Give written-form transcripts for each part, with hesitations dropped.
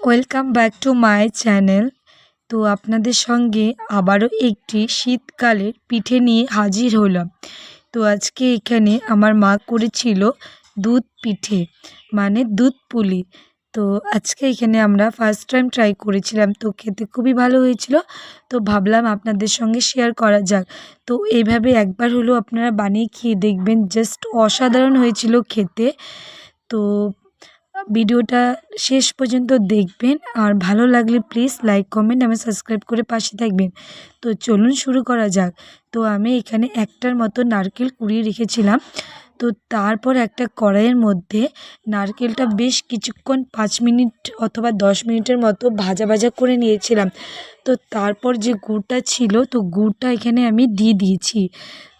Welcome back to my channel. তো আপনাদের সঙ্গে আবারও একটি শীতকালের পিঠে নিয়ে হাজির হলাম। তো আজকে এখানে আমার মা করেছিল দুধ পিঠে, মানে দুধ পুলি। তো আজকে এখানে আমরা ফার্স্ট টাইম ট্রাই করেছিলাম, তো খেতে খুবই ভালো হয়েছিল। তো ভাবলাম আপনাদের সঙ্গে শেয়ার করা যাক। তো এইভাবে একবার হলেও আপনারা বানিয়ে খেয়ে দেখবেন, জাস্ট অসাধারণ হয়েছিল খেতে। তো ভিডিওটা শেষ পর্যন্ত দেখবেন, আর ভালো লাগলে প্লিজ লাইক কমেন্ট এবং সাবস্ক্রাইব করে পাশে থাকবেন। তো চলুন শুরু করা যাক। তো আমি এখানে একটার মতো নারকেল কুড়িয়ে রেখেছিলাম। তো তারপর একটা কড়াইয়ের মধ্যে নারকেলটা বেশ কিছুক্ষণ 5 মিনিট অথবা 10 মিনিটের মতো ভাজা ভাজা করে নিয়েছিলাম। তো তারপর যে গুড়টা ছিল, তো গুড়টা এখানে আমি দিয়ে দিয়েছি।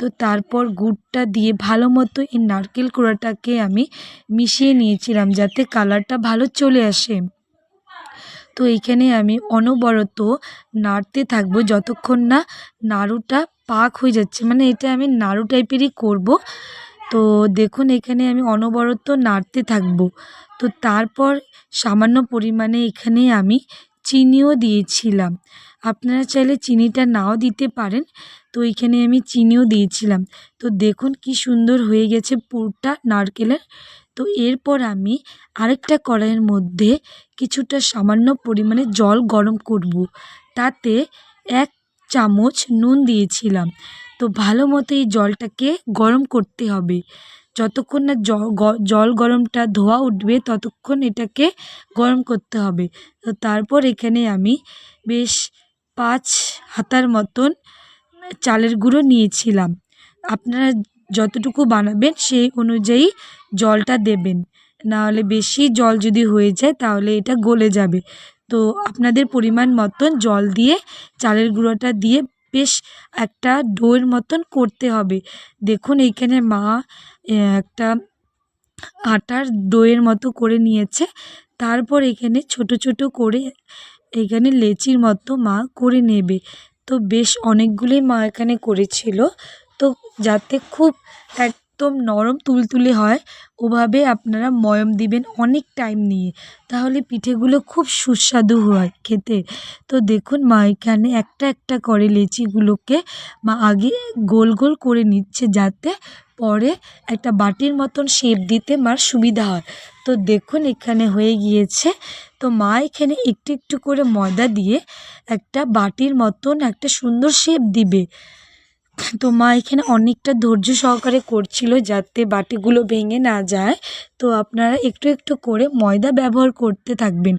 তো তারপর গুড়টা দিয়ে ভালো মতো এই নারকেল কোড়াটাকে আমি মিশিয়ে নিয়েছিলাম, যাতে কালারটা ভালো চলে আসে। তো এইখানে আমি অনবরত নাড়তে থাকবো যতক্ষণ না নাড়ুটা পাক হয়ে যাচ্ছে, মানে এটা আমি নাড়ু টাইপেরই করব। তো দেখুন এখানে আমি অনবরত নাড়তে থাকবো। তো তারপর সামান্য পরিমাণে এখানে আমি চিনিও দিয়েছিলাম। আপনারা চাইলে চিনিটা নাও দিতে পারেন। তো এখানে আমি চিনিও দিয়েছিলাম। তো দেখুন কি সুন্দর হয়ে গেছে পুরটা নারকেলের। তো এরপর আমি আরেকটা কড়াইয়ের মধ্যে কিছুটা সামান্য পরিমাণে জল গরম করব। তাতে 1 চামচ নুন দিয়েছিলাম। তো ভালো মতো এই জলটাকে গরম করতে হবে। যতক্ষণ না জল গরমটা ধোঁয়া উঠবে ততক্ষণ এটাকে গরম করতে হবে। তো তারপর এখানে আমি বেশ 5 হাতার মতন চালের গুঁড়ো নিয়েছিলাম। আপনারা যতটুকু বানাবেন সেই অনুযায়ী জলটা দেবেন, নাহলে বেশি জল যদি হয়ে যায় তাহলে এটা গলে যাবে। তো আপনাদের পরিমাণ মতন জল দিয়ে চালের গুঁড়োটা দিয়ে বেশ একটা ডোয়ের মতন করতে হবে। দেখুন এইখানে মা একটা আটার ডোয়ের মতো করে নিয়েছে। তারপর এখানে ছোট ছোট করে এখানে লেচির মতো মা করে নেবে। তো বেশ অনেকগুলোই মা এখানে করেছিল। তো যাতে খুব একদম নরম তুলতুলে হয়, ওভাবে আপনারা ময়ম দিবেন অনেক টাইম নিয়ে, তাহলে পিঠেগুলো খুব সুস্বাদু হয় খেতে। তো দেখুন মা এখানে একটা একটা করে লেচিগুলোকে মা আগে গোল গোল করে নিচ্ছে, যাতে পরে একটা বাটির মতন শেপ দিতে মার সুবিধা হয়। তো দেখুন এখানে হয়ে গিয়েছে। তো মা এখানে একটু একটু করে ময়দা দিয়ে একটা বাটির মতন একটা সুন্দর শেপ দিবে। তো মা এখানে অনেকটা ধৈর্য সহকারে করছিল, যাতে বাটিগুলো ভেঙে না যায়। তো আপনারা একটু একটু করে ময়দা ব্যবহার করতে থাকবেন।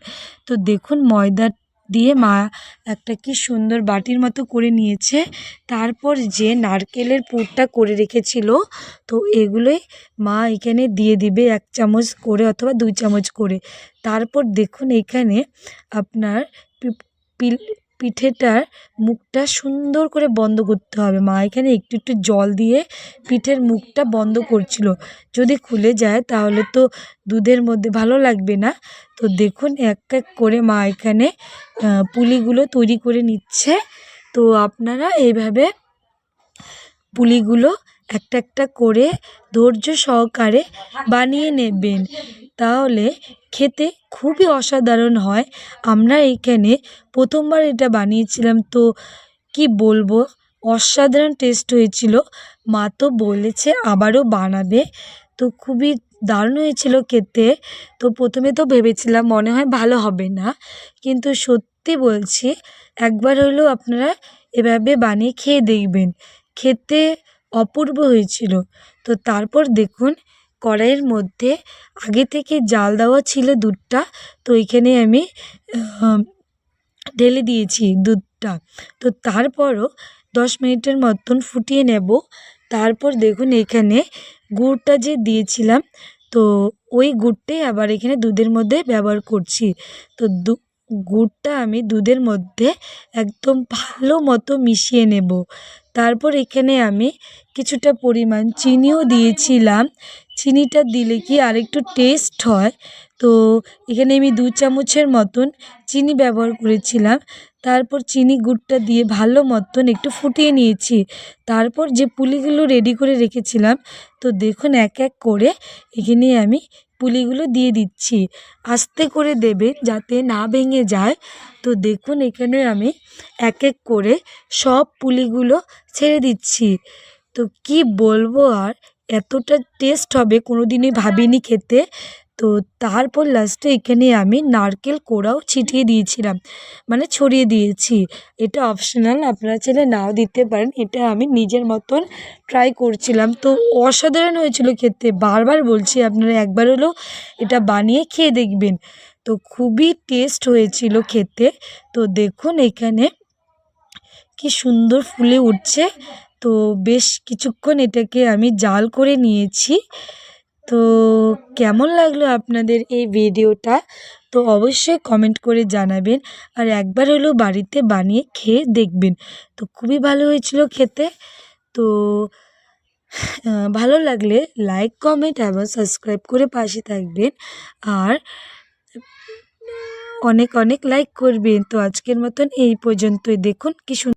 তো দেখুন ময়দা দিয়ে মা একটা কি সুন্দর বাটির মতো করে নিয়েছে। তারপর যে নারকেলের পুরটা করে রেখেছিল, তো এগুলোই মা এখানে দিয়ে দিবে 1 চামচ করে অথবা 2 চামচ করে। তারপর দেখুন এখানে আপনার পিঠেটার মুখটা সুন্দর করে বন্ধ করতে হবে। মা এখানে একটু একটু জল দিয়ে পিঠের মুখটা বন্ধ করছিল। যদি খুলে যায় তাহলে তো দুধের মধ্যে ভালো লাগবে না। তো দেখুন এক এক করে মা এখানে পুলিগুলো তৈরি করে নিচ্ছে। তো আপনারা এইভাবে পুলিগুলো একটা একটা করে ধৈর্য সহকারে বানিয়ে নেবেন, তাহলে খেতে খুবই অসাধারণ হয়। আমরা এইখানে প্রথমবার এটা বানিয়েছিলাম, তো কি বলবো, অসাধারণ টেস্ট হয়েছিল। মা তো বলেছে আবারও বানাবে। তো খুবই দারুণ হয়েছিল খেতে। তো প্রথমে তো ভেবেছিলাম মনে হয় ভালো হবে না, কিন্তু সত্যি বলছি একবার হলেও আপনারা এভাবে বানিয়ে খেয়ে দেখবেন, খেতে অপূর্ব হয়েছিল। তো তারপর দেখুন কড়াইয়ের মধ্যে আগে থেকে জাল দেওয়া ছিল দুধটা। তো এখানে আমি ঢেলে দিয়েছি দুধটা। তো তারপরও 10 মিনিটের মতন ফুটিয়ে নেব। তারপর দেখুন এখানে গুড়টা যে দিয়েছিলাম, তো ওই গুড়টাই আবার এখানে দুধের মধ্যে ব্যবহার করছি। তো গুড়টা আমি দুধের মধ্যে একদম ভালো মতো মিশিয়ে নেব। তারপর এখানে আমি কিছুটা পরিমাণ চিনিও দিয়েছিলাম। চিনিটা দিলে কি আরেকটু টেস্ট হয়। তো এখানে আমি 2 চামচের মতন চিনি ব্যবহার করেছিলাম। তারপর চিনি গুড়টা দিয়ে ভালো মতন একটু ফুটিয়ে নিয়েছি। তারপর যে পুলিগুলো রেডি করে রেখেছিলাম, তো দেখুন এক এক করে এখানে আমি পুলিগুলো দিয়ে দিচ্ছি। আস্তে করে দেবেন যাতে না ভেঙে যায়। তো দেখুন এখানে আমি এক এক করে সব পুলিগুলো ছেড়ে দিচ্ছি। তো কি বলবো আর, এতটা টেস্ট হবে কোনোদিনই ভাবিনি খেতে। তো তারপর লাস্টে এখানে আমি নারকেল কোড়াও ছিটিয়ে দিয়েছিলাম, মানে ছড়িয়ে দিয়েছি। এটা অপশনাল, আপনারা চাইলে নাও দিতে পারেন। এটা আমি নিজের মতন ট্রাই করছিলাম। তো অসাধারণ হয়েছিল খেতে, বারবার বলছি আপনারা একবার হলেও এটা বানিয়ে খেয়ে দেখবেন। তো খুবই টেস্ট হয়েছিল খেতে। তো দেখুন এখানে কি সুন্দর ফুলে উঠছে। তো বেশ কিছুক্ষণ এটাকে আমি জাল করে নিয়েছি। তো কেমন লাগলো আপনাদের এই ভিডিওটা, তো অবশ্যই কমেন্ট করে জানাবেন। আর একবার হলেও বাড়িতে বানিয়ে খেয়ে দেখবেন। তো খুবই ভালো হয়েছিল খেতে। তো ভালো লাগলে লাইক কমেন্ট এবং সাবস্ক্রাইব করে পাশে থাকবেন। আর অনেক অনেক লাইক করবেন। তো আজকের মতন এই পর্যন্তই। দেখুন কি সুন্দর